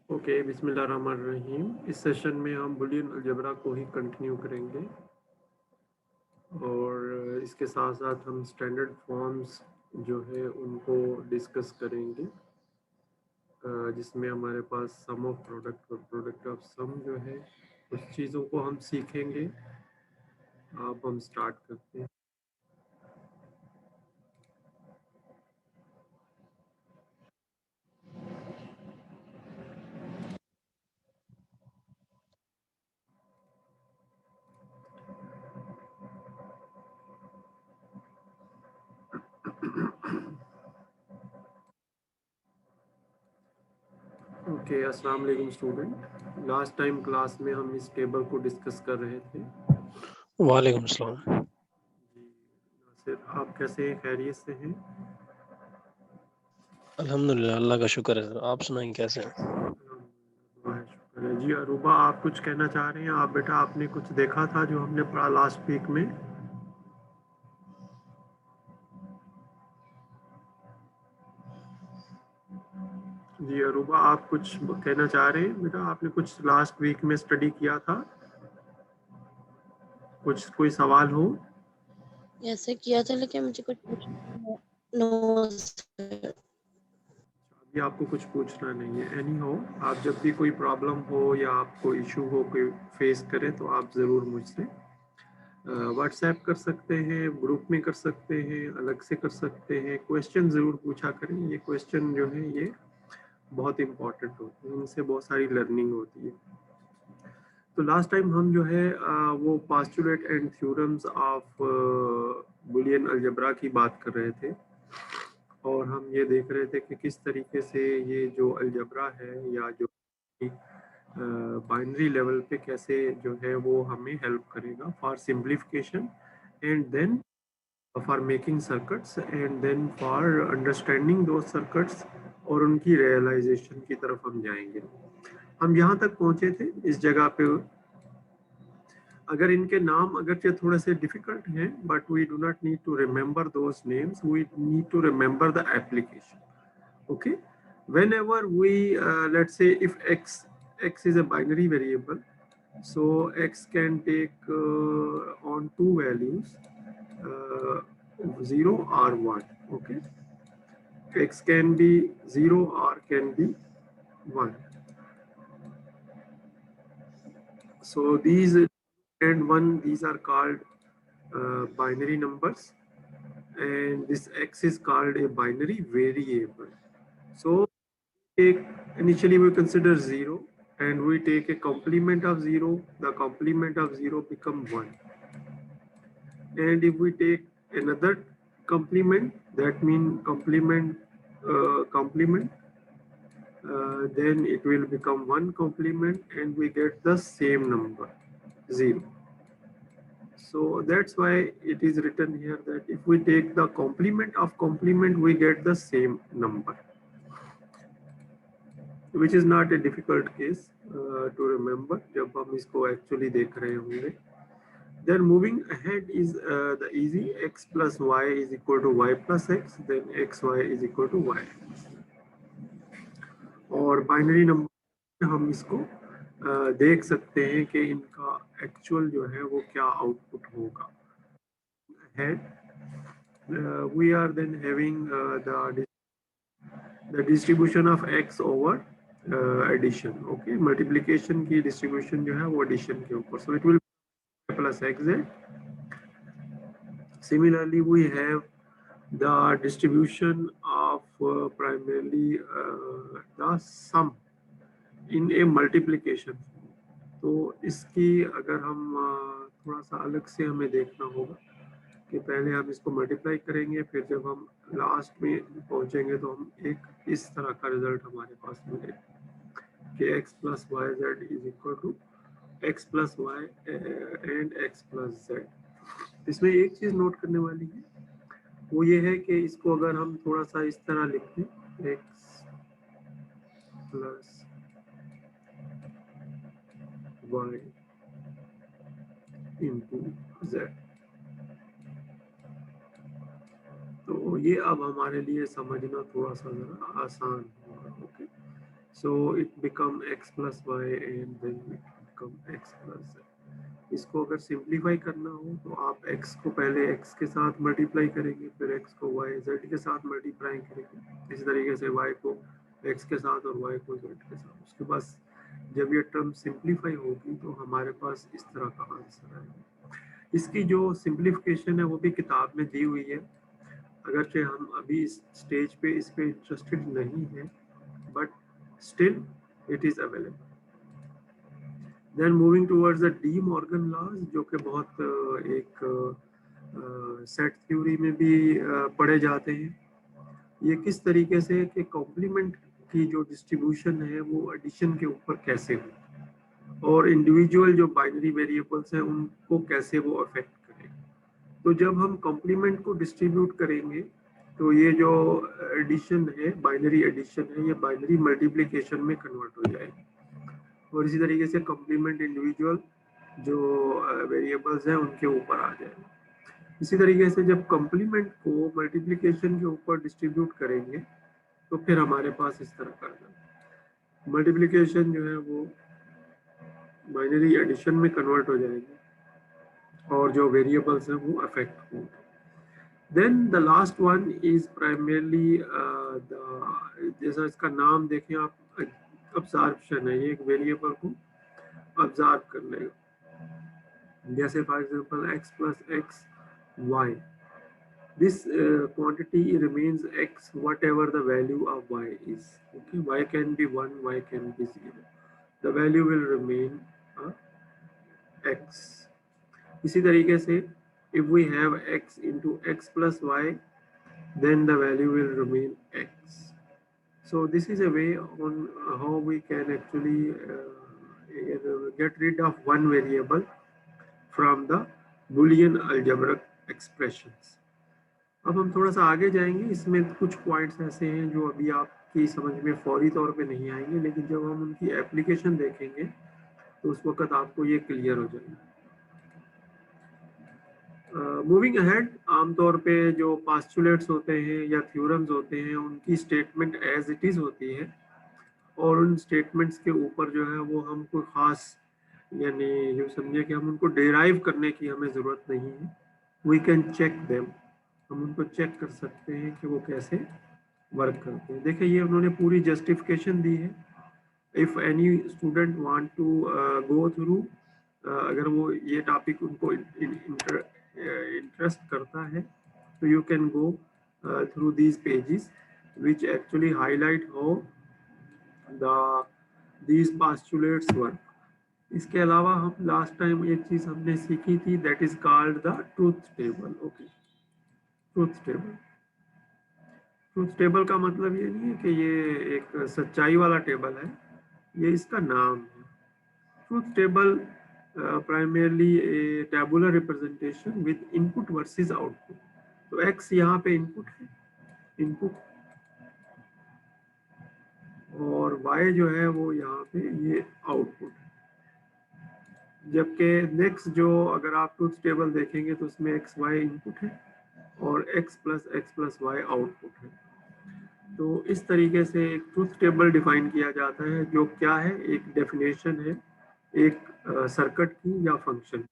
Okay, बिस्मिल्लाहिर्रहमानिर्रहीम। इस session में हम बुलियन अलजेब्रा को ही कंटिन्यू करेंगे और इसके साथ साथ हम स्टैंडर्ड फॉर्म्स जो है उनको डिस्कस करेंगे, जिसमें हमारे पास सम ऑफ प्रोडक्ट और प्रोडक्ट ऑफ सम जो है उस चीज़ों को हम सीखेंगे। अब हम स्टार्ट करते हैं। ओके, अस्सलाम वालेकुम स्टूडेंट। लास्ट टाइम क्लास में हम इस टेबल को डिस्कस कर रहे थे। वालेकुम सलाम। जी नासिर, आप कैसे हैं? खैरियत से हैं? अल्हम्दुलिल्लाह, अल्लाह का शुक्र है। आप सुनाएं कैसे हैं? शुक्र है। जी अरूबा, आप कुछ कहना चाह रहे हैं? आप बेटा, आपने कुछ देखा था जो हमने पढ़ा लास्ट वीक में? जी अरूबा, आप कुछ कहना चाह रहे हैं? बेटा, आपने कुछ लास्ट वीक में स्टडी किया था? कुछ कोई सवाल हो? ऐसे किया था लेकिन मुझे कुछ पूछना नो सर। अभी आपको कुछ पूछना नहीं है। एनी हो, आप जब भी कोई प्रॉब्लम हो या आपको इशू हो कोई फेस करें तो आप ज़रूर मुझसे व्हाट्सएप कर सकते हैं, ग्रुप में कर सकते हैं, अलग से कर सकते हैं। क्वेश्चन ज़रूर पूछा करें। ये क्वेश्चन जो है ये बहुत इम्पॉर्टेंट होते हैं, इनसे बहुत सारी लर्निंग होती है। तो लास्ट टाइम हम जो है वो postulate and theorems of Boolean algebra की बात कर रहे थे और हम ये देख रहे थे कि किस तरीके से ये जो अलजेब्रा है या जो बाइनरी लेवल पे कैसे जो है वो हमें हेल्प करेगा for simplification and then for making circuits and then for understanding दो सर्किट्स और उनकी रियलाइजेशन की तरफ हम जाएंगे। हम यहाँ तक पहुँचे थे इस जगह पे। अगर इनके नाम अगरचे थोड़े से डिफिकल्ट हैं, but we do not need to remember those names, we need to remember the application. Okay, whenever we let's say if x is a binary variable, so x can take on two values, uh, 0 or 1. Okay, x can be 0 or can be 1. So these and 1, these are called binary numbers, and this x is called a binary variable. So initially we consider 0 and we take a complement of 0, the complement of 0 become 1. And if we take another complement, that means complement, then it will become 1 complement and we get the same number, 0. So that's why it is written here that if we take the complement of complement, we get the same number, which is not a difficult case to remember जब हम इसको actually देख रहे होंगे. Then moving ahead is the easy. X plus y is equal to y plus x, then xy is equal to y. और binary number हम इसको देख सकते हैं कि इनका एक्चुअल जो है वो क्या आउटपुट होगा. We are then having the distribution of x over addition. Okay, multiplication की distribution जो है वो addition के ऊपर. So it will be plus xz. Similarly, we have the distribution of primarily the sum in a multiplication. तो इसकी अगर हम थोड़ा सा अलग से हमें देखना होगा कि पहले हम इसको मल्टीप्लाई करेंगे, फिर जब हम लास्ट में पहुंचेंगे तो हम एक इस तरह का रिजल्ट हमारे पास मिलेगा कि x plus Y Z is equal to X plus Y and X plus Z. इसमें एक चीज़ नोट करने वाली है, वो ये है कि इसको अगर हम थोड़ा सा इस तरह लिखते हैं x plus Y into Z, तो ये अब हमारे लिए समझना थोड़ा सा ज़रा आसान होगा. Okay, so it become x plus y and then it become x plus z. इसको अगर सिंप्लीफाई करना हो तो आप x को पहले x के साथ मल्टीप्लाई करेंगे, फिर x को y z के साथ मल्टीप्लाई करेंगे, इसी तरीके से y को x के साथ और y को z के साथ। उसके बाद जब ये टर्म सिंप्लीफाई होगी तो हमारे पास इस तरह का आंसर आएगा। इसकी जो सिंप्लीफिकेशन है वो भी किताब में दी हुई है, अगरचे हम अभी इस स्टेज पे इस पे इंटरेस्टेड नहीं है, but still it is available. Then moving towards the De Morgan laws, जो कि बहुत एक सेट थ्योरी में भी पढ़े जाते हैं। ये किस तरीके से कि कॉम्प्लीमेंट की जो डिस्ट्रीब्यूशन है वो एडिशन के ऊपर कैसे हो और इंडिविजुअल जो बाइनरी वेरिएबल्स हैं उनको कैसे वो अफेक्ट करेगा। तो जब हम कॉम्प्लीमेंट को डिस्ट्रीब्यूट करेंगे तो ये जो एडिशन है, बाइनरी एडिशन है, ये बाइनरी मल्टीप्लिकेशन में कन्वर्ट हो जाएगी और इसी तरीके से कॉम्प्लीमेंट इंडिविजुअल जो वेरिएबल्स हैं उनके ऊपर आ जाएगा। इसी तरीके से जब कॉम्प्लीमेंट को मल्टीप्लिकेशन के ऊपर डिस्ट्रीब्यूट करेंगे तो फिर हमारे पास इस तरह का मल्टीप्लिकेशन जो है वो बाइनरी एडिशन में कन्वर्ट हो जाएगी और जो वेरिएबल्स हैं वो अफेक्ट होंगे। Then the last one is primarily जैसा इसका नाम देखें आप, अब्जॉर्प्शन है, ये एक वेरिएबल को ऑब्जर्व कर लेगा। जैसे for example x plus x y, this quantity remains x whatever the value of y is. Okay, y can be 1, y can be 0, the value will remain x. इसी तरीके से if we have x into x plus y, then the value will remain x. So this is a way on how we can actually get rid of one variable from the Boolean algebraic expressions. अब हम थोड़ा सा आगे जाएंगे, इसमें कुछ points ऐसे हैं जो अभी आपकी समझ में फौरी तौर पे नहीं आएंगे, लेकिन जब हम उनकी एप्लीकेशन देखेंगे तो उस वक्त आपको ये क्लियर हो जाएगा। मूविंग अहेड, आमतौर पे जो पास्टुलेट्स होते हैं या थ्योरम्स होते हैं उनकी स्टेटमेंट एज इट इज़ होती है और उन स्टेटमेंट्स के ऊपर जो है वो हम कोई ख़ास यानी यूँ समझिए कि हम उनको डेराइव करने की हमें ज़रूरत नहीं है। वी कैन चेक देम, हम उनको चेक कर सकते हैं कि वो कैसे वर्क करते हैं। देखिए ये उन्होंने पूरी जस्टिफिकेशन दी है। If any student want to go through, अगर वो ये टॉपिक उनको इंटरेस्ट करता है तो you can go through these pages which actually highlight how these postulates work. इसके अलावा हम लास्ट टाइम एक चीज़ हमने सीखी थी, that is called the truth table. Okay, truth table, truth table का मतलब ये नहीं है कि ये एक सच्चाई वाला टेबल है, ये इसका नाम है। Truth table primarily A tabular representation with input versus output. तो एक्स यहाँ पे इनपुट है, इनपुट, और y जो है वो यहाँ पे ये आउटपुट है। जबकि नेक्स्ट जो अगर आप ट्रूथ टेबल देखेंगे तो उसमें एक्स वाई इनपुट है और x प्लस y आउटपुट है। तो इस तरीके से एक ट्रूथ टेबल डिफाइन किया जाता है, जो क्या है, एक डेफिनेशन है एक सर्किट की या function.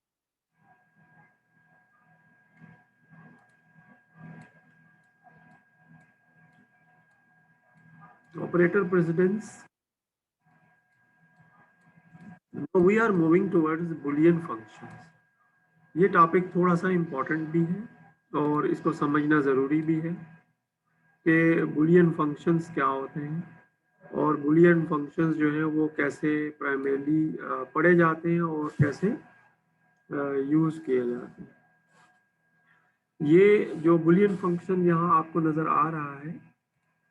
Operator precedence, we are moving towards Boolean functions. ये टॉपिक थोड़ा सा इम्पोर्टेंट भी है और इसको समझना ज़रूरी भी है कि बुलियन फंक्शंस क्या होते हैं और बुलियन फंक्शंस जो हैं वो कैसे प्राइमरली पढ़े जाते हैं और कैसे यूज़ किए जाते हैं। ये जो बुलियन फंक्शन यहाँ आपको नज़र आ रहा है,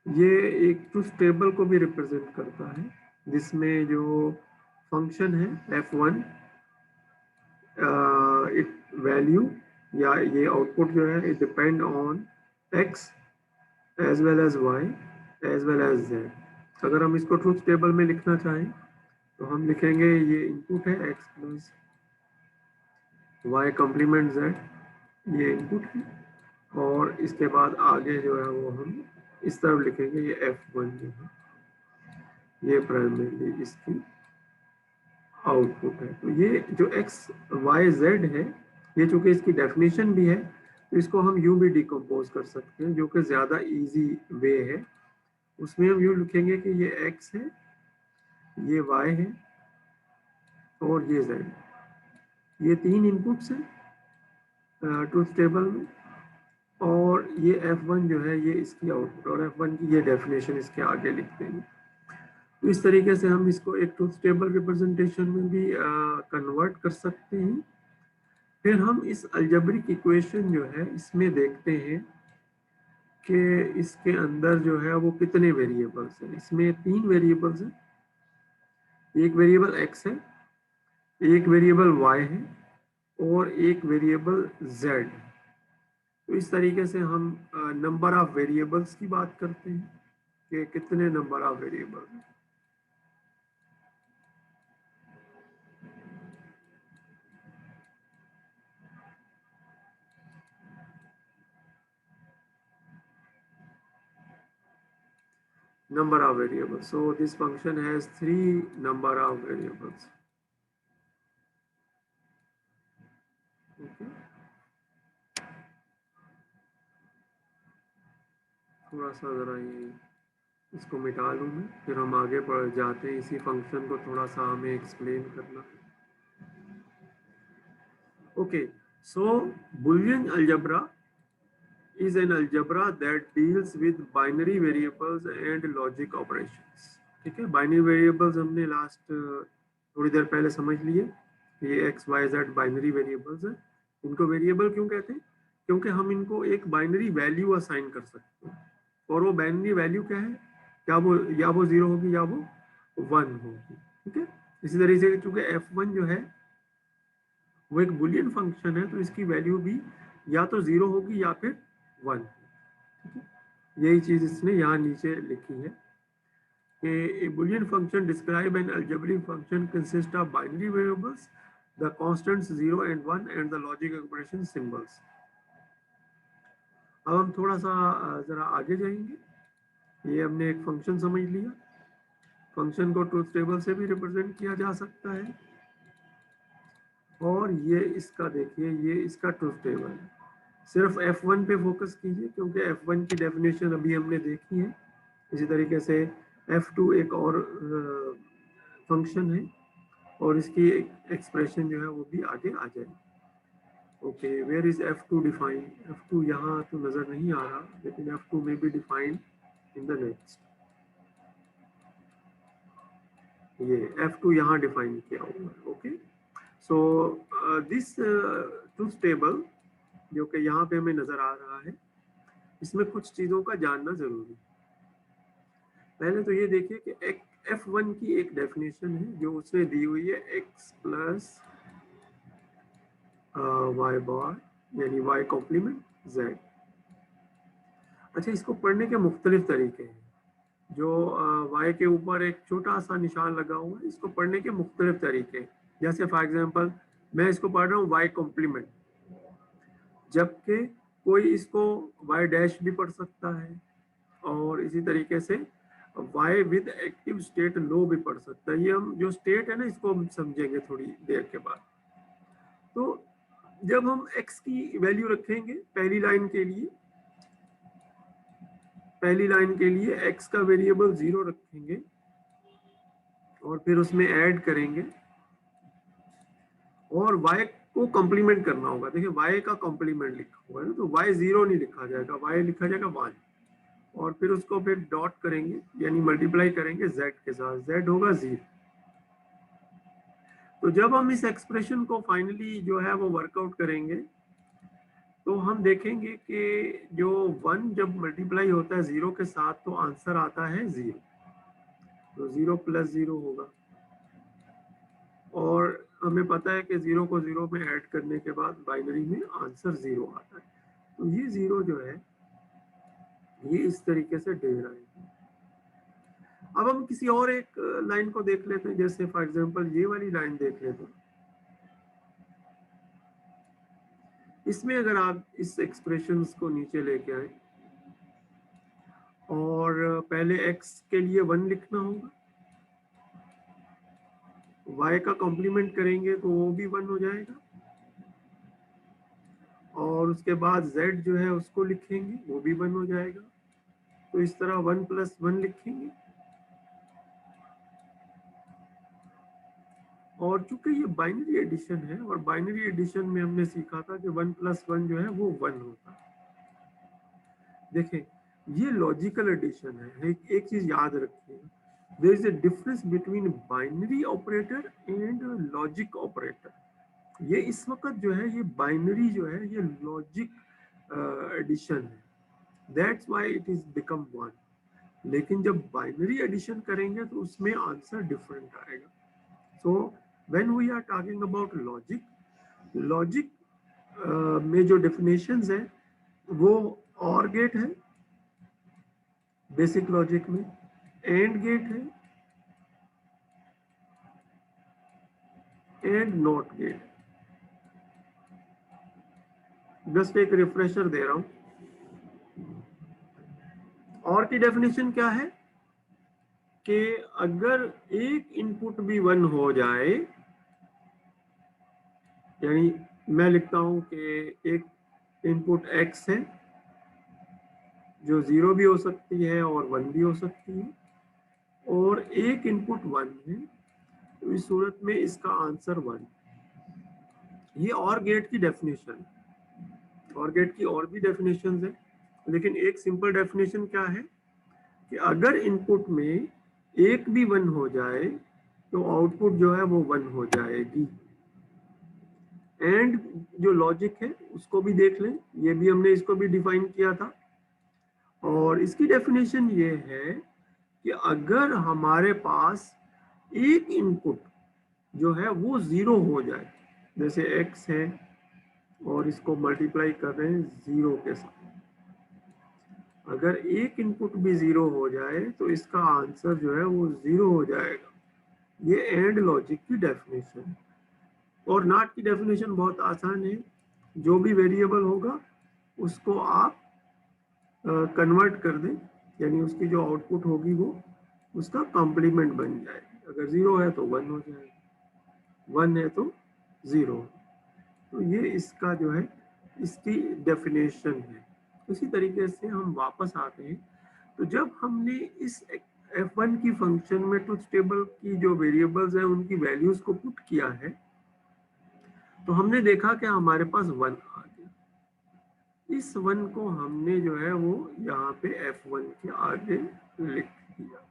ये एक ट्रूथ टेबल को भी रिप्रेजेंट करता है, जिसमें जो फंक्शन है f1, इट वैल्यू या ये आउटपुट जो है it depend on x as well as y as well as z। अगर हम इसको ट्रूथ टेबल में लिखना चाहें तो हम लिखेंगे ये इनपुट है x प्लस y कॉम्प्लीमेंट z, ये इनपुट है, और इसके बाद आगे जो है वो हम इस तरफ लिखेंगे ये f1 जो है। ये प्राइमरी इसकी आउटपुट है। तो ये जो एक्स वाई जेड है, ये चूंकि इसकी डेफिनेशन भी है तो इसको हम यूं भी डिकम्पोज कर सकते हैं, जो कि ज़्यादा इजी वे है। उसमें हम यूं लिखेंगे कि ये एक्स है, ये वाई है और ये जेड। ये तीन इनपुट्स हैं ट्रूथ टेबल में, और ये F1 जो है ये इसकी आउटपुट, और F1 की ये डेफिनेशन इसके आगे लिख देंगे। तो इस तरीके से हम इसको एक ट्रूथ टेबल रिप्रेजेंटेशन में भी कन्वर्ट कर सकते हैं। फिर हम इस अलजेब्रिक इक्वेशन जो है इसमें देखते हैं कि इसके अंदर जो है वो कितने वेरिएबल्स हैं। इसमें तीन वेरिएबल्स हैं, एक वेरिएबल x है, एक वेरिएबल y है और एक वेरिएबल z। तो इस तरीके से हम नंबर ऑफ वेरिएबल्स की बात करते हैं कि कितने नंबर ऑफ वेरिएबल हैं। Number of variables. So this function has three number of variables. Okay. थोड़ा सा जरा ये इसको मिटा लूँ मैं, फिर हम आगे बढ़ जाते हैं। इसी फंक्शन को थोड़ा सा हमें एक्सप्लेन करना है। Okay, so Boolean algebra is an algebra that deals with binary variables and logic operations. ठीक है, बाइनरी वेरिएबल्स हमने लास्ट थोड़ी देर पहले समझ लिए। ये X Y Z binary variables हैं। इनको वेरिएबल क्यों कहते हैं? क्योंकि हम इनको एक बाइनरी वैल्यू असाइन कर सकते हैं, और वो बाइनरी वैल्यू क्या है, क्या वो या वो 0 होगी या वो 1 होगी। ठीक है, इसी तरीके से चूंकि F1 जो है वो एक बुलियन फंक्शन है, तो इसकी वैल्यू भी या तो 0 होगी या फिर 1। ठीक है, यही चीज इसने यहाँ नीचे लिखी है। A Boolean function describe an algebraic function consists of binary variables, the constants 0 and 1 and the logic operation symbols. अब हम थोड़ा सा जरा आगे जाएंगे। ये हमने एक फंक्शन समझ लिया। फंक्शन को ट्रूथ टेबल से भी रिप्रेजेंट किया जा सकता है, और ये इसका देखिए, ये इसका ट्रूथ टेबल है। सिर्फ F1 पे फोकस कीजिए क्योंकि F1 की डेफिनेशन अभी हमने देखी है। इसी तरीके से F2 एक और फंक्शन है, और इसकी एक्सप्रेशन जो है वो भी आगे आ जाएगी। Okay, where is F2 defined? F2 यहाँ तो नजर नहीं आ रहा, लेकिन F2 में भी डिफाइंड इन द नेक्स्ट। ये F2 यहाँ डिफाइन किया हुआ है। Okay, so this truth table जो कि यहाँ पे हमें नजर आ रहा है, इसमें कुछ चीजों का जानना जरूरी है। पहले तो ये देखिए कि F1 की एक डेफिनेशन है जो उसने दी हुई है, x प्लस y बार यानी y कॉम्प्लीमेंट z। अच्छा, इसको पढ़ने के मुख्तलिफ तरीके हैं। जो y के ऊपर एक छोटा सा निशान लगा हुआ है, इसको पढ़ने के मुख्तलिफ तरीके हैं। जैसे फॉर एग्जांपल मैं इसको पढ़ रहा हूँ y कॉम्प्लीमेंट, जबकि कोई इसको y डैश भी पढ़ सकता है, और इसी तरीके से y विद एक्टिव स्टेट लो भी पढ़ सकता है। ये हम जो स्टेट है ना, इसको हम समझेंगे थोड़ी देर के बाद। तो जब हम x की वैल्यू रखेंगे पहली लाइन के लिए x का वेरिएबल 0 रखेंगे, और फिर उसमें ऐड करेंगे, और y को कॉम्प्लीमेंट करना होगा। देखिए y का कॉम्प्लीमेंट लिखा हुआ है ना, तो y 0 नहीं लिखा जाएगा, y लिखा जाएगा 1, और फिर उसको फिर डॉट करेंगे यानी मल्टीप्लाई करेंगे z के साथ, z होगा 0। तो जब हम इस एक्सप्रेशन को फाइनली जो है वो वर्कआउट करेंगे, तो हम देखेंगे कि जो 1 जब मल्टीप्लाई होता है 0 के साथ, तो आंसर आता है 0। तो 0 प्लस 0 होगा, और हमें पता है कि 0 को 0 में ऐड करने के बाद बाइनरी में आंसर 0 आता है। तो ये 0 जो है ये इस तरीके से दे रहा है। अब हम किसी और एक लाइन को देख लेते हैं। जैसे फॉर एग्जांपल ये वाली लाइन देख लेते हैं। इसमें अगर आप इस एक्सप्रेशंस को नीचे लेके आए, और पहले x के लिए 1 लिखना होगा, y का कॉम्प्लीमेंट करेंगे तो वो भी 1 हो जाएगा, और उसके बाद z जो है उसको लिखेंगे, वो भी 1 हो जाएगा। तो इस तरह 1 + 1 लिखेंगे। और चूंकि ये बाइनरी एडिशन है, और बाइनरी एडिशन में हमने सीखा था कि 1 + 1 जो है वो 1 होता है। देखें, ये लॉजिकल एडिशन है। एक चीज याद रखिए, there is a difference between binary operator and logic operator. ये इस वक्त जो है ये बाइनरी जो है ये लॉजिक एडिशन है, that's why it is become 1। लेकिन जब बाइनरी एडिशन करेंगे तो उसमें आंसर डिफरेंट आएगा। So when we are talking about logic, logic में जो डेफिनेशंस है वो और गेट है बेसिक लॉजिक में, एंड गेट है, एंड नॉट गेट। जस्ट एक रिफ्रेशर दे रहा हूं। और की डेफिनेशन क्या है कि अगर एक इनपुट भी 1 हो जाए, यानी मैं लिखता हूं कि एक इनपुट x है जो 0 भी हो सकती है और 1 भी हो सकती है, और एक इनपुट 1 है, तो इस सूरत में इसका आंसर 1। ये और गेट की डेफिनेशन, और गेट की और भी डेफिनेशन है, लेकिन एक सिंपल डेफिनेशन क्या है कि अगर इनपुट में एक भी 1 हो जाए तो आउटपुट जो है वो 1 हो जाएगी। एंड जो लॉजिक है उसको भी देख लें, ये भी हमने इसको भी डिफाइन किया था, और इसकी डेफिनेशन ये है कि अगर हमारे पास एक इनपुट जो है वो 0 हो जाए, जैसे x है और इसको मल्टीप्लाई कर रहे हैं 0 के साथ, अगर एक इनपुट भी 0 हो जाए तो इसका आंसर जो है वो 0 हो जाएगा। ये एंड लॉजिक की डेफिनेशन। और नॉट की डेफिनेशन बहुत आसान है, जो भी वेरिएबल होगा उसको आप कन्वर्ट कर दें, यानी उसकी जो आउटपुट होगी वो उसका कॉम्प्लीमेंट बन जाए। अगर 0 है तो 1 हो जाएगा, 1 है तो 0। तो ये इसका जो है इसकी डेफिनेशन है। इसी तरीके से हम वापस आते हैं, तो जब हमने इस f1 की फंक्शन में ट्रुथ टेबल की जो वेरिएबल्स हैं उनकी वैल्यूज को पुट किया है, तो हमने देखा कि हमारे पास 1 आ गया। इस 1 को हमने जो है वो यहाँ पे f1 के आगे लिख दिया।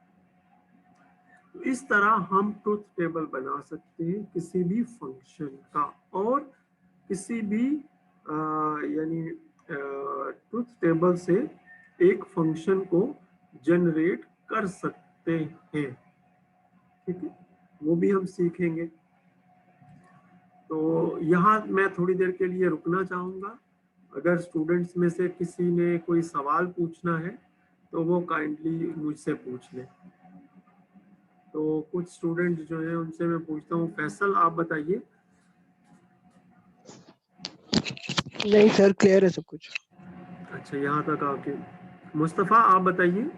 तो इस तरह हम ट्रुथ टेबल बना सकते हैं किसी भी फंक्शन का, और किसी भी यानी ट्रुथ टेबल से एक फंक्शन को जनरेट कर सकते हैं। ठीक है, वो भी हम सीखेंगे। तो यहाँ मैं थोड़ी देर के लिए रुकना चाहूँगा। अगर स्टूडेंट्स में से किसी ने कोई सवाल पूछना है तो वो काइंडली मुझसे पूछ ले। तो कुछ स्टूडेंट जो है उनसे मैं पूछता हूँ। फैसल, आप बताइए। नहीं सर, क्लियर है सब कुछ। अच्छा, यहाँ तक आके। मुस्तफ़ा, आप बताइए।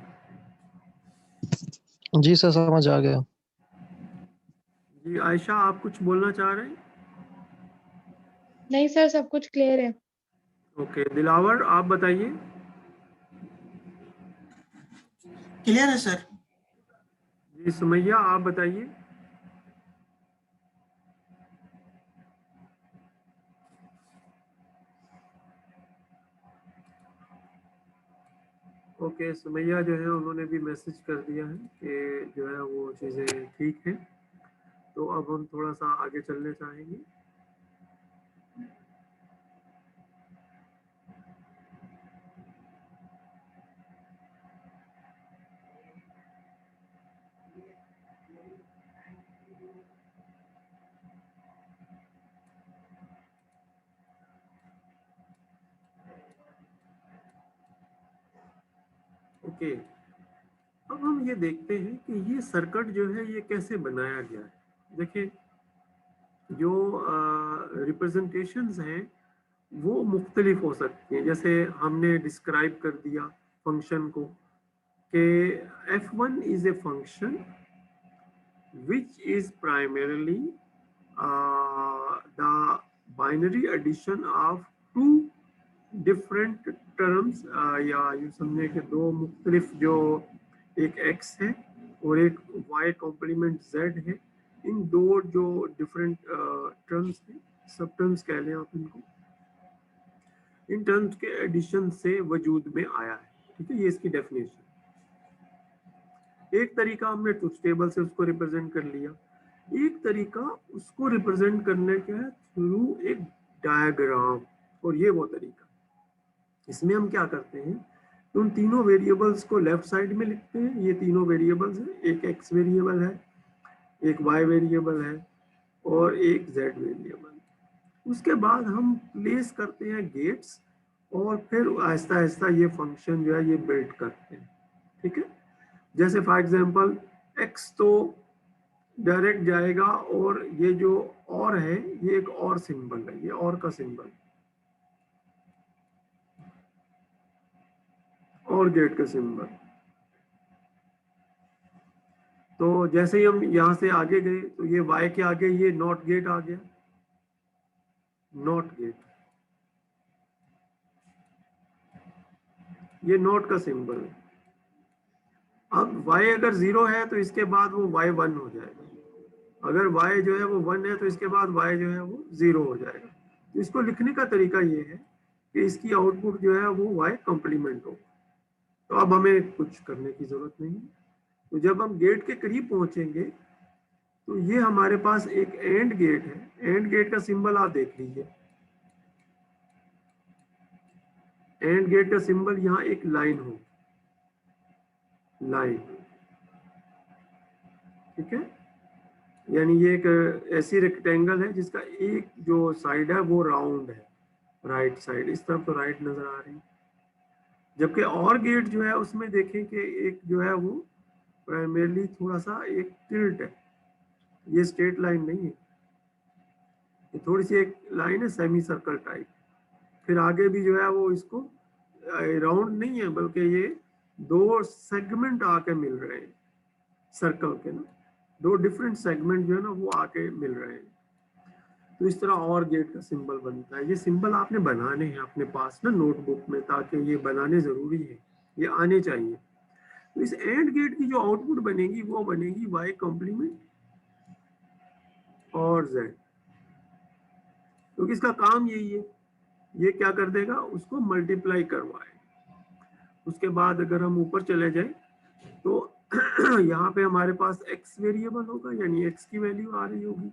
जी सर, समझ आ गया। जी आयशा, आप कुछ बोलना चाह रहे हैं? नहीं सर, सब कुछ क्लियर है। ओके, दिलावर आप बताइए। क्लियर है सर। जी सुमैया, आप बताइए। ओके, सुमैया जो है उन्होंने भी मैसेज कर दिया है कि जो है वो चीज़ें ठीक हैं। तो अब हम थोड़ा सा आगे चलने चाहेंगे। ओके, अब हम ये देखते हैं कि ये सर्किट जो है ये कैसे बनाया गया है। देखिए, जो रिप्रेजेंटेशंस हैं वो मुख्तलिफ हो सकती हैं। जैसे हमने डिस्क्राइब कर दिया फंक्शन को कि f1 is a function which is primarily the binary addition of two different terms, या यूँ समझे कि दो मुख्तलिफ जो एक x है और एक y कॉम्प्लीमेंट z है, इन दो जो डिफरेंट टर्म्स हैं, सब टर्म्स कह लें आप इनको, इन टर्म्स के एडिशन से वजूद में आया है। ठीक है, ये इसकी डेफिनेशन। एक तरीका हमने ट्रुथ टेबल से उसको रिप्रेजेंट कर लिया, एक तरीका उसको रिप्रेजेंट करने का है थ्रू एक डायग्राम, और ये वो तरीका। इसमें हम क्या करते हैं, तो उन तीनों वेरिएबल्स को लेफ्ट साइड में लिखते हैं। ये तीनों वेरिएबल्स हैं, एक x वेरिएबल है, एक y वेरिएबल है और एक z वेरिएबल। उसके बाद हम प्लेस करते हैं गेट्स और फिर आहिस्ता आहिस्ता ये फंक्शन जो है ये बिल्ड करते हैं। ठीक है, जैसे फॉर एग्जांपल x तो डायरेक्ट जाएगा और ये जो और है ये एक और सिंबल है, ये और का सिंबल और गेट का सिंबल। तो जैसे ही हम यहां से आगे गए तो ये y के आगे ये नॉट गेट आ गया, नॉट गेट, ये नॉट का सिंबल है। अब y अगर 0 है तो इसके बाद वो y 1 हो जाएगा, अगर y जो है वो 1 है तो इसके बाद y जो है वो 0 हो जाएगा। तो इसको लिखने का तरीका ये है कि इसकी आउटपुट जो है वो y कॉम्प्लीमेंट हो। तो अब हमें कुछ करने की जरूरत नहीं है। तो जब हम गेट के करीब पहुंचेंगे तो ये हमारे पास एक एंड गेट है, एंड गेट का सिंबल आप देख लीजिए, एंड गेट का सिंबल यहाँ एक लाइन हो, लाइन। ठीक है, यानी ये एक ऐसी रेक्टेंगल है जिसका एक जो साइड है वो राउंड है, राइट साइड, इस तरफ तो राइट नजर आ रही है। जबकि और गेट जो है उसमें देखें कि एक जो है वो प्राइमरली थोड़ा सा एक टिल्ट है, ये स्ट्रेट लाइन नहीं है, ये थोड़ी सी एक लाइन है सेमी सर्कल टाइप। फिर आगे भी जो है वो इसको राउंड नहीं है बल्कि ये दो सेगमेंट आके मिल रहे हैं सर्कल के ना, दो डिफरेंट सेगमेंट जो है ना वो आके मिल रहे हैं। तो इस तरह और गेट का सिंबल बनता है। ये सिंबल आपने बनाने हैं अपने पास ना नोटबुक में, ताकि ये बनाने जरूरी है, ये आने चाहिए। तो इस एंड गेट की जो आउटपुट बनेगी वो बनेगी y कॉम्प्लीमेंट और z, क्योंकि इसका काम यही है, ये क्या कर देगा, उसको मल्टीप्लाई करवाए। उसके बाद अगर हम ऊपर चले जाए तो यहाँ पे हमारे पास x वेरिएबल होगा, यानी x की वैल्यू आ रही होगी,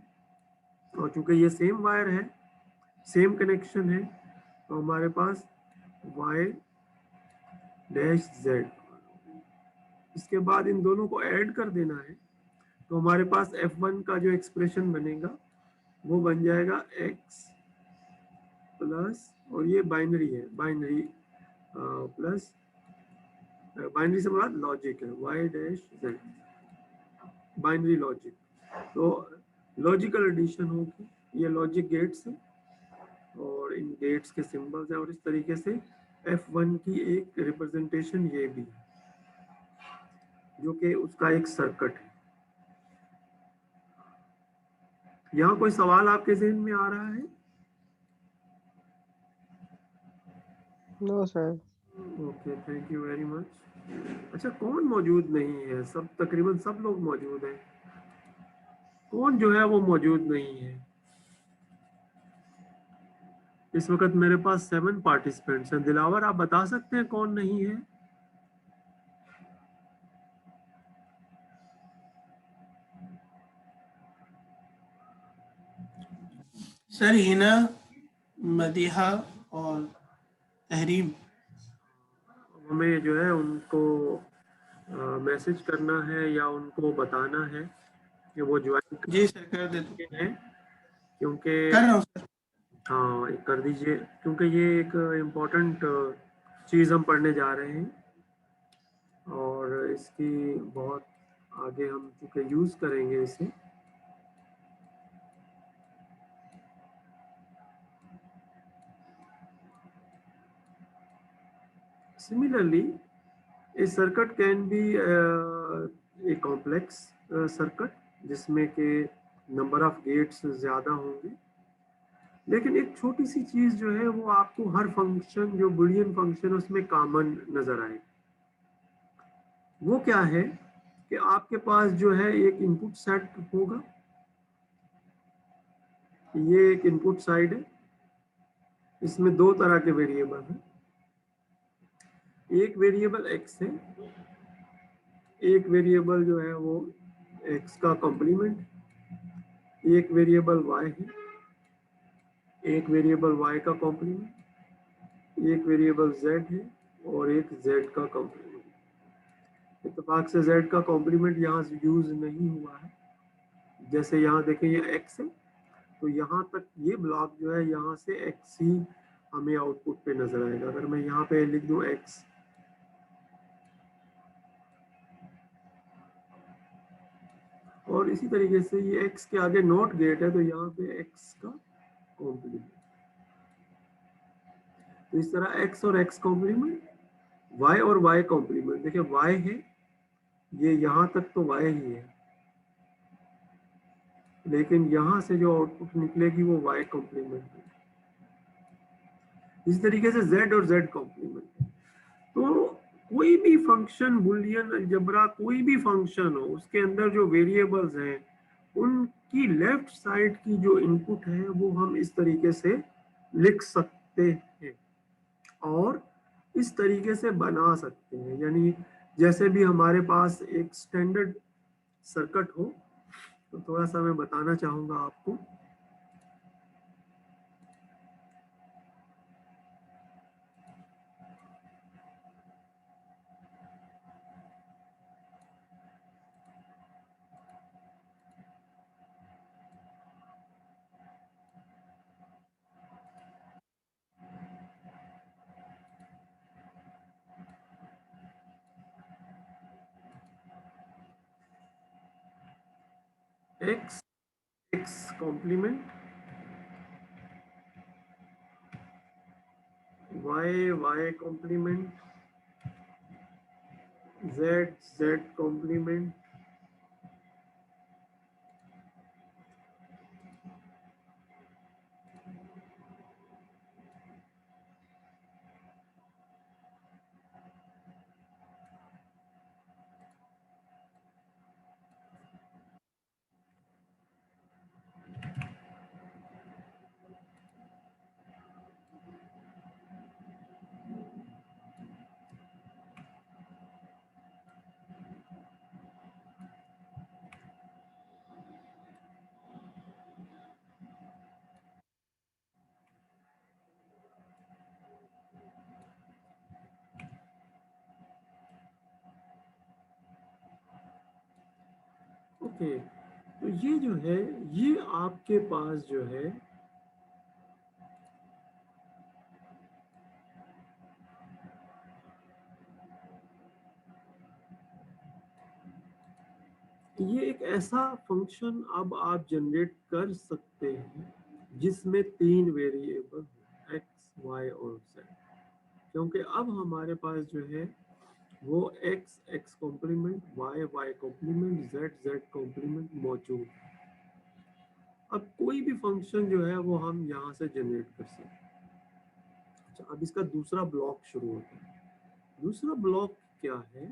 और चूंकि ये सेम वायर है, सेम कनेक्शन है, तो हमारे पास y डैश z। इसके बाद इन दोनों को ऐड कर देना है, तो हमारे पास f1 का जो एक्सप्रेशन बनेगा वो बन जाएगा x प्लस, और ये बाइनरी है, बाइनरी प्लस, बाइनरी से मुराद लॉजिक है, y dash z, binary logic. तो लॉजिकल एडिशन होगी, ये लॉजिक गेट्स है और इन गेट्स के सिंबल्स हैं, और इस तरीके से f1 की एक रिप्रेजेंटेशन ये भी है जो कि उसका एक सर्किट है। यहाँ कोई सवाल आपके जहन में आ रहा है? No sir. Okay, thank you very much. अच्छा, कौन मौजूद नहीं है? सब तकरीबन सब लोग मौजूद हैं। कौन जो है वो मौजूद नहीं है? इस वक्त मेरे पास 7 पार्टिसिपेंट्स हैं। दिलावर, आप बता सकते हैं कौन नहीं है? सर हिना, मदीहा और तहरीम। हमें जो है उनको मैसेज करना है या उनको बताना है कि वो ज्वाइन जी सर, कर देते हैं, क्योंकि कर रहा हूँ सर। हाँ कर दीजिए, क्योंकि ये एक इम्पोर्टेंट चीज़ हम पढ़ने जा रहे हैं और इसकी बहुत आगे हम चूँकि यूज़ करेंगे इसे। Similarly, a circuit can be a complex circuit जिसमें के नंबर ऑफ गेट्स ज़्यादा होंगे, लेकिन एक छोटी सी चीज़ जो है वो आपको हर फंक्शन जो बुलियन फंक्शन उसमें कॉमन नज़र आए। वो क्या है कि आपके पास जो है एक इनपुट सेट होगा, ये एक इनपुट साइड है, इसमें दो तरह के वेरिएबल हैं, एक वेरिएबल x है, एक वेरिएबल जो है वो x का कॉम्प्लीमेंट, एक वेरिएबल y है, एक वेरिएबल y का कॉम्प्लीमेंट, एक वेरिएबल z है और एक z का कॉम्प्लीमेंट। इत्तेफाक से z का कॉम्प्लीमेंट यहाँ से यूज नहीं हुआ है। जैसे यहाँ देखें ये x है, तो यहाँ तक ये ब्लॉक जो है यहाँ से x ही हमें आउटपुट पे नजर आएगा। अगर मैं यहाँ पे लिख दूं x, और इसी तरीके से ये x के आगे नॉट गेट है, तो यहाँ पे x का कॉम्प्लीमेंट। तो इस तरह x और x कॉम्प्लीमेंट, y और y कॉम्प्लीमेंट। देखिए y है, ये यहाँ तक तो y ही है, लेकिन यहाँ से जो आउटपुट निकलेगी वो y कॉम्प्लीमेंट है। इस तरीके से z और z कॉम्प्लीमेंट है। तो कोई भी फंक्शन, बुलियन अलजेब्रा, कोई भी फंक्शन हो, उसके अंदर जो वेरिएबल्स हैं उनकी लेफ्ट साइड की जो इनपुट है वो हम इस तरीके से लिख सकते हैं और इस तरीके से बना सकते हैं। यानी जैसे भी हमारे पास एक स्टैंडर्ड सर्किट हो, तो थोड़ा सा मैं बताना चाहूंगा आपको। x x complement, y complement, z complement, okay. तो ये जो है, ये आपके पास जो है ये एक ऐसा फंक्शन अब आप जनरेट कर सकते हैं जिसमें तीन वेरिएबल x, y और z, क्योंकि अब हमारे पास जो है वो x x complement, y y complement, z z complement मौजूद है। अब कोई भी फंक्शन जो है वो हम यहाँ से जनरेट कर सकते हैं। अच्छा, अब इसका दूसरा ब्लॉक शुरू होता है। दूसरा ब्लॉक क्या है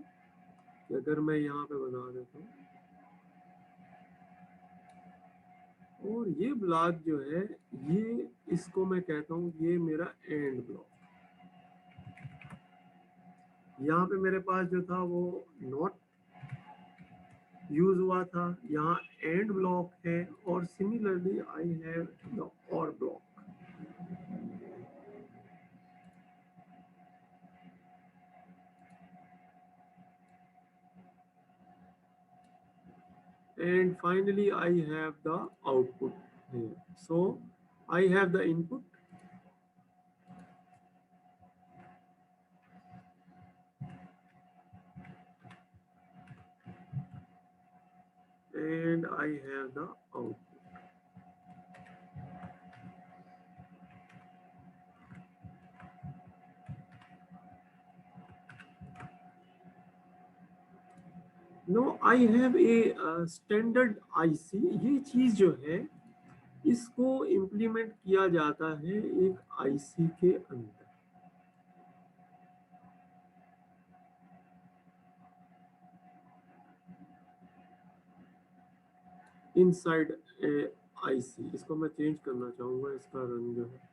कि अगर मैं यहाँ पे बना देता हूँ, और ये ब्लॉक जो है, ये इसको मैं कहता हूँ ये मेरा एंड ब्लॉक। यहाँ पे मेरे पास जो था वो नॉट यूज हुआ था, यहाँ एंड ब्लॉक है, और सिमिलरली आई हैव द और block. And finally I have the output here. So I have the input and I have the output. No I have a standard IC. ये चीज जो है इसको इम्प्लीमेंट किया जाता है एक आईसी के अंदर। Inside a IC. इसको मैं चेंज करना चाहूंगा, इसका रंग जो है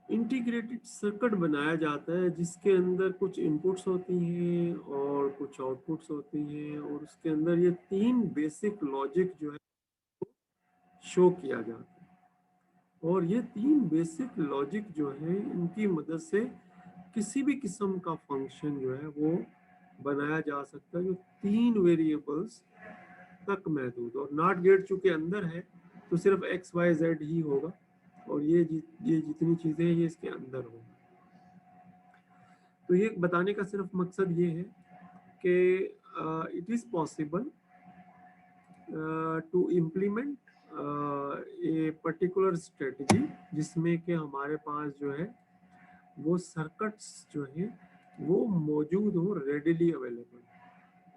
इंटीग्रेटेड सर्किट बनाया जाता है जिसके अंदर कुछ इनपुट्स होती हैं और कुछ आउटपुट्स होती हैं, और उसके अंदर ये तीन बेसिक लॉजिक जो है शो किया जाता है। और ये तीन बेसिक लॉजिक जो है इनकी मदद से किसी भी किस्म का फंक्शन जो है वो बनाया जा सकता है जो तीन वेरिएबल्स तक महदूद। और नॉट गेट चूंकि अंदर है तो सिर्फ एक्स वाई जेड ही होगा, और ये जितनी चीजें हैं ये इसके अंदर होंगी। तो ये बताने का सिर्फ मकसद ये है कि it is possible to implement a particular strategy जिसमें कि हमारे पास जो है वो सर्किट्स जो है वो मौजूद हो, रेडिली अवेलेबल,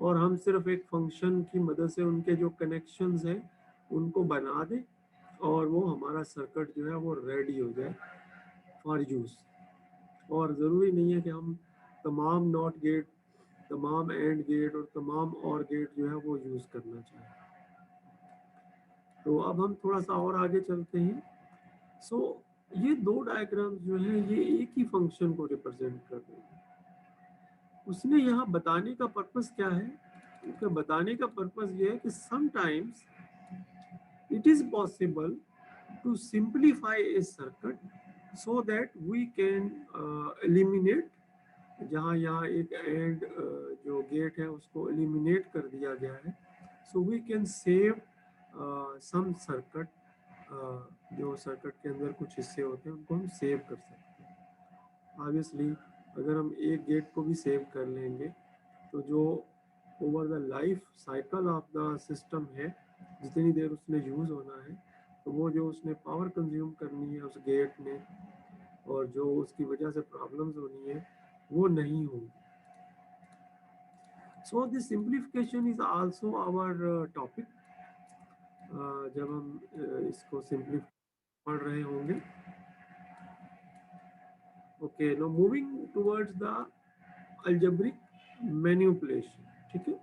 और हम सिर्फ एक फंक्शन की मदद से उनके जो कनेक्शंस हैं उनको बना दें और वो हमारा सर्किट जो है वो रेडी हो जाए फॉर यूज। और ज़रूरी नहीं है कि हम तमाम नॉट गेट, तमाम एंड गेट और तमाम और गेट जो है वो यूज़ करना चाहें। तो अब हम थोड़ा सा और आगे चलते हैं। सो ये दो डायग्राम्स जो हैं ये एक ही फंक्शन को रिप्रेजेंट कर रहे हैं। उसने यहाँ बताने का पर्पस क्या है? उसके बताने का पर्पस ये है कि sometimes it is possible to simplify a circuit so that we can eliminate, जहाँ यहाँ एक एंड जो गेट है उसको एलिमिनेट कर दिया गया है, so we can save some circuit. जो सर्किट के अंदर कुछ हिस्से होते हैं उनको हम सेव कर सकते हैं। ऑब्वियसली अगर हम एक गेट को भी सेव कर लेंगे तो जो over the life cycle of the system है, जितनी देर उसने यूज़ होना है, तो वो जो उसने पावर कंज्यूम करनी है उस गेट ने और जो उसकी वजह से प्रॉब्लम्स होनी है वो नहीं होगी। So this simplification is also our topic जब हम इसको सिंप्लीफाई पढ़ रहे होंगे। Okay, no moving towards the algebraic manipulation. ठीक है,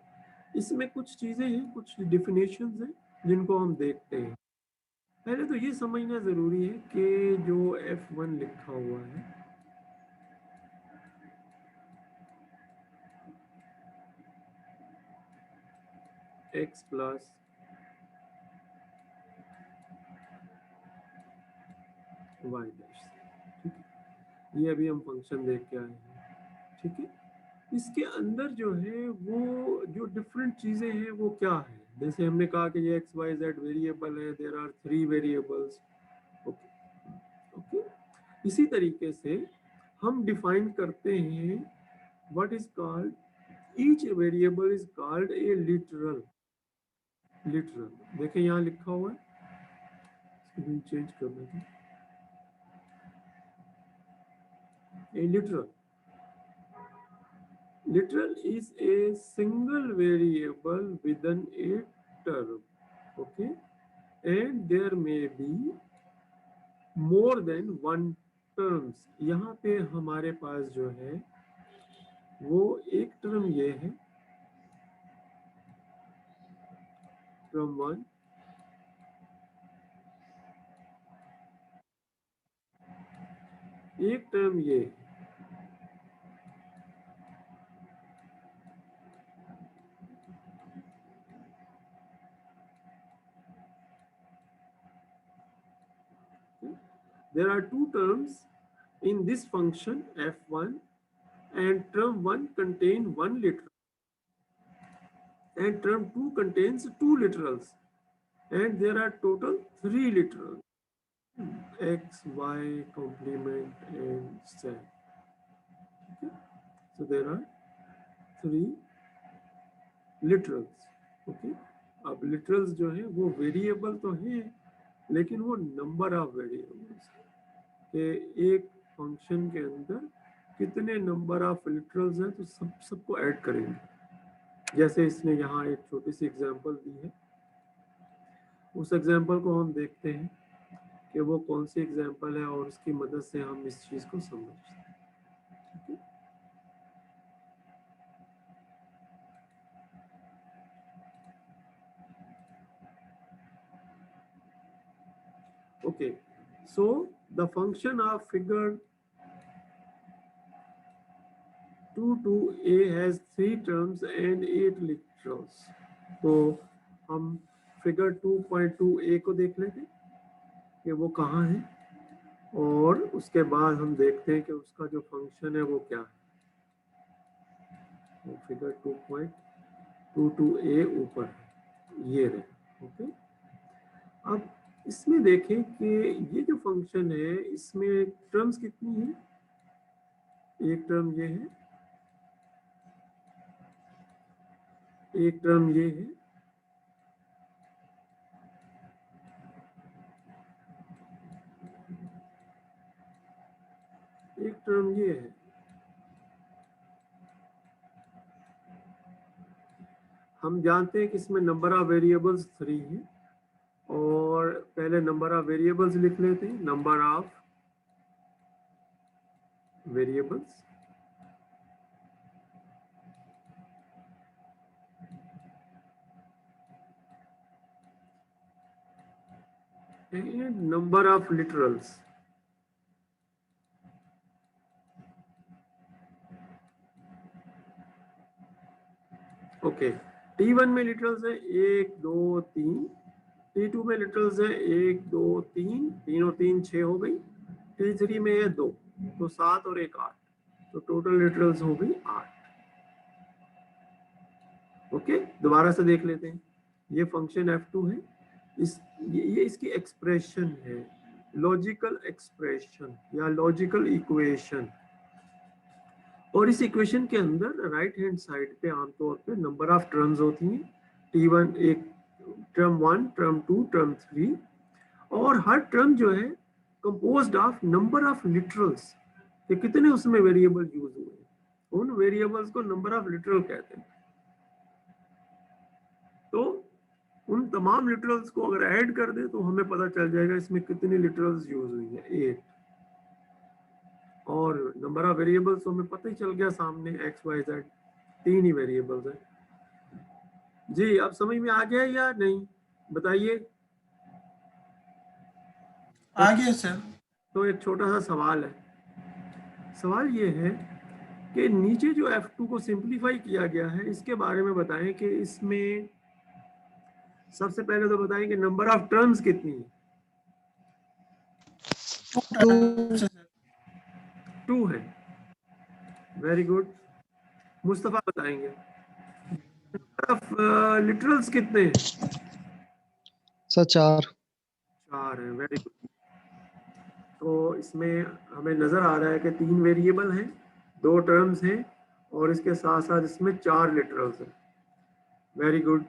इसमें कुछ चीजें हैं, कुछ डिफिनेशंस हैं जिनको हम देखते हैं। पहले तो ये समझना जरूरी है कि जो F1 लिखा हुआ है x प्लस वाई डैश, ठीक है, ये अभी हम फंक्शन देख के आए हैं। ठीक है, इसके अंदर जो है वो जो डिफरेंट चीजें हैं वो क्या है? जैसे हमने कहा कि ये एक्स वाई जेड वेरिएबल है, देयर आर 3 वेरिएबल्स। ओके, इसी तरीके से हम डिफाइन करते हैं what is called, each variable is called a literal. Literal देखिए यहाँ लिखा हुआ है, इसको चेंज कर देते हैं। ए literal is a single variable within a term, okay, and there may be more than one terms। यहाँ पे हमारे पास जो है वो एक टर्म ये है, टर्म 1, एक टर्म ये है। There are two terms in this function f1, and term 1 contain one literal and term 2 contains two literals, and there are total 3 literals, x, y, complement and z। Okay? So there are 3 literals. Okay, अब literals जो है वो variable तो है, लेकिन वो number of variables के एक फंक्शन के अंदर कितने नंबर ऑफ लिटरल्स हैं, तो सबको ऐड करेंगे। जैसे इसने यहाँ एक छोटी सी एग्जांपल दी है, उस एग्जांपल को हम देखते हैं कि वो कौन सी एग्जांपल है और उसकी मदद से हम इस चीज को समझते हैं। Okay, so the function of figure 2 to a has 3 terms and 8 literals. तो हम फिगर 2.2a को देख लेते हैं कि वो कहाँ है, और उसके बाद हम देखते हैं कि उसका जो फंक्शन है वो क्या है। तो फिगर 2.22a ऊपर है, ये रहे। ओके, अब इसमें देखें कि ये जो फंक्शन है इसमें टर्म्स कितनी है। एक टर्म ये है, एक टर्म ये है, एक टर्म ये है। हम जानते हैं कि इसमें नंबर ऑफ वेरिएबल्स 3 है, और पहले नंबर ऑफ वेरिएबल्स लिख लेते हैं। Number of variables and number of literals. Okay, T1 में लिटरल्स है 1 2 3, T2 में लिटरल्स है 1 2 3, 3 और 3 6 हो गई, T3 में है 2, तो 7 और 1 8, तो टोटल लिटरल्स हो गई 8। ओके, दोबारा से देख लेते हैं। ये फंक्शन f2 है, ये इसकी एक्सप्रेशन है, लॉजिकल एक्सप्रेशन या लॉजिकल इक्वेशन। और इस इक्वेशन के अंदर राइट हैंड साइड पे आमतौर पे नंबर ऑफ टर्म्स होती हैं। T1 एक टर्म 1, टर्म 2, टर्म 3, और हर टर्म जो है composed of number of literals, कि कितने उसमें वेरिएबल यूज हुए, उन वेरिएबल्स को नंबर ऑफ लिटरल कहते हैं। तो उन तमाम लिटरल्स को अगर ऐड कर दे तो हमें पता चल जाएगा इसमें कितनी लिटरल्स यूज हुई है, 8। और नंबर ऑफ वेरिएबल्स तो हमें पता ही चल गया सामने, x y z 3 ही वेरिएबल्स हैं। जी, अब समझ में आ गया या नहीं, बताइए। आ गया सर। तो एक छोटा सा सवाल है, सवाल ये है कि नीचे जो f2 को सिंप्लीफाई किया गया है इसके बारे में बताएं कि इसमें सबसे पहले तो बताएं कि नंबर ऑफ टर्म्स कितनी है। 2 है, वेरी गुड। मुस्तफा बताएंगे नंबर ऑफ लिटरल्स कितने हैं। सर 4 है, वेरी गुड। तो इसमें हमें नजर आ रहा है कि 3 वेरिएबल हैं, 2 टर्म्स हैं, और इसके साथ साथ इसमें 4 लिटरल्स हैं। Very good.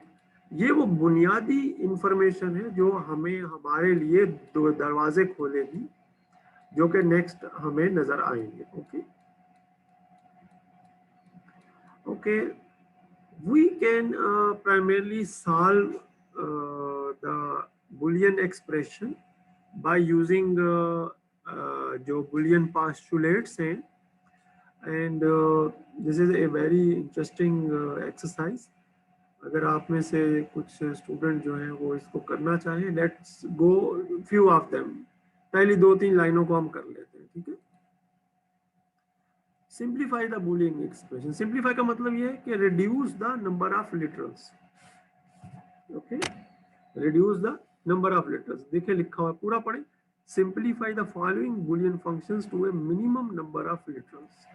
ये वो बुनियादी इंफॉर्मेशन है जो हमें हमारे लिए 2 दरवाजे खोलेगी, जो कि नेक्स्ट हमें नजर आएंगे। Okay okay, we can primarily solve the Boolean expression by using जो Boolean postulates हैं, and this is a very interesting exercise। अगर आप में से कुछ स्टूडेंट जो हैं वो इसको करना चाहें, let's go few of them. पहली 2-3 लाइनों को हम कर लेते हैं, ठीक है। Simplify the Boolean expression. Simplify का मतलब ये है कि reduce the number of literals. Okay, reduce the number of literals. देखिए लिखा हुआ पूरा पढ़े। Simplify the following Boolean functions to a minimum number of literals,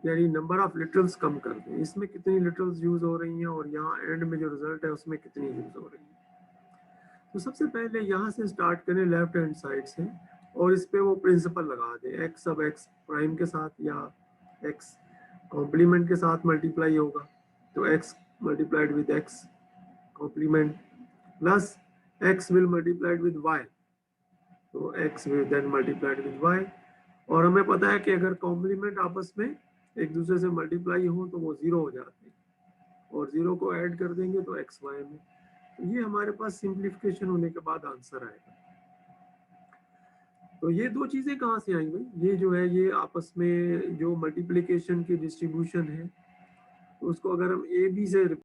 यानी नंबर ऑफ लिटरल्स कम कर दें। इसमें कितनी लिटरल्स यूज हो रही हैं और यहाँ एंड में जो रिजल्ट है उसमें कितनी यूज हो रही है। तो सबसे पहले यहाँ से स्टार्ट करें लेफ्ट हैंड साइड से, और इस पे वो प्रिंसिपल लगा दें, x सब x प्राइम के साथ या x कॉम्प्लीमेंट के साथ मल्टीप्लाई होगा, तो x multiplied with x complement plus x will multiplied with y, तो x विल देन मल्टीप्लाइड विद y। और हमें पता है कि अगर कॉम्प्लीमेंट आपस में एक दूसरे से मल्टीप्लाई हो तो वो 0 हो जाते हैं, और 0 को ऐड कर देंगे तो x y में। तो ये हमारे पास सिंप्लीफिकेशन होने के बाद आंसर आएगा। तो ये दो चीजें कहाँ से आई भाई? ये जो है ये आपस में जो मल्टीप्लिकेशन की डिस्ट्रीब्यूशन है, तो उसको अगर हम ए बी से